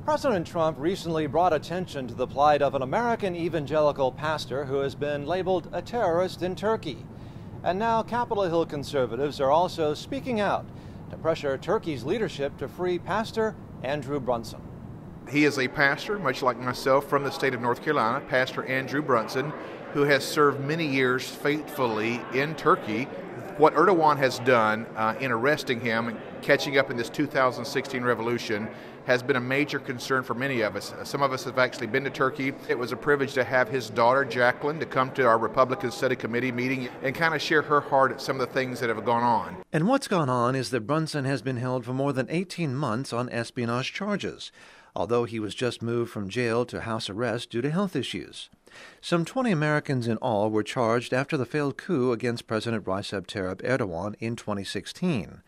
President Trump recently brought attention to the plight of an American evangelical pastor who has been labeled a terrorist in Turkey. And now Capitol Hill conservatives are also speaking out to pressure Turkey's leadership to free Pastor Andrew Brunson. He is a pastor, much like myself, from the state of North Carolina, Pastor Andrew Brunson, who has served many years faithfully in Turkey. What Erdogan has done in arresting him and catching up in this 2016 revolution has been a major concern for many of us. Some of us have actually been to Turkey. It was a privilege to have his daughter, Jacqueline, to come to our Republican Study Committee meeting and kind of share her heart at some of the things that have gone on. And what's gone on is that Brunson has been held for more than 18 months on espionage charges, although he was just moved from jail to house arrest due to health issues. Some 20 Americans in all were charged after the failed coup against President Recep Tayyip Erdogan in 2016.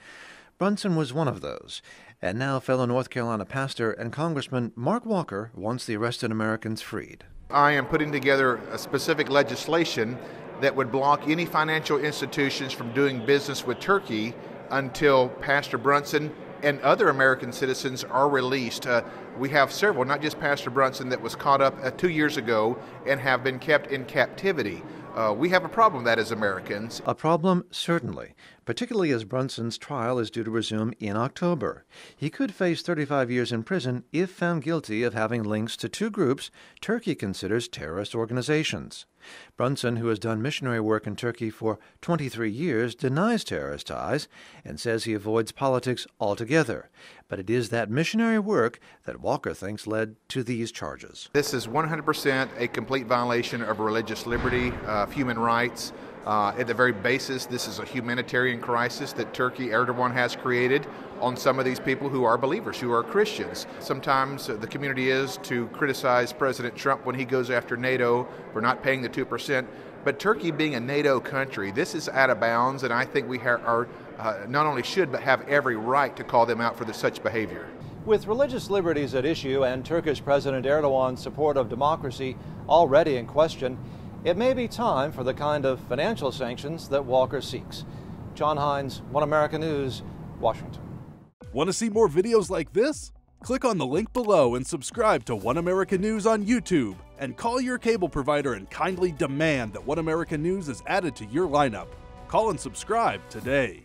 Brunson was one of those, and now fellow North Carolina pastor and Congressman Mark Walker wants the arrested Americans freed. I am putting together a specific legislation that would block any financial institutions from doing business with Turkey until Pastor Brunson and other American citizens are released. We have several, not just Pastor Brunson, that was caught up 2 years ago and have been kept in captivity. We have a problem with that as Americans. A problem, certainly, particularly as Brunson's trial is due to resume in October. He could face 35 years in prison if found guilty of having links to two groups Turkey considers terrorist organizations. Brunson, who has done missionary work in Turkey for 23 years, denies terrorist ties and says he avoids politics altogether. But it is that missionary work that Walker thinks led to these charges. This is 100% a complete violation of religious liberty, of human rights. At the very basis, this is a humanitarian crisis that Erdogan has created on some of these people who are believers, who are Christians. Sometimes the community is to criticize President Trump when he goes after NATO for not paying the 2%. But Turkey being a NATO country, this is out of bounds, and I think we are not only should, but have every right to call them out for such behavior. With religious liberties at issue and Turkish President Erdogan's support of democracy already in question, it may be time for the kind of financial sanctions that Walker seeks. John Hines, One America News, Washington. Want to see more videos like this? Click on the link below and subscribe to One America News on YouTube, and call your cable provider and kindly demand that One America News is added to your lineup. Call and subscribe today.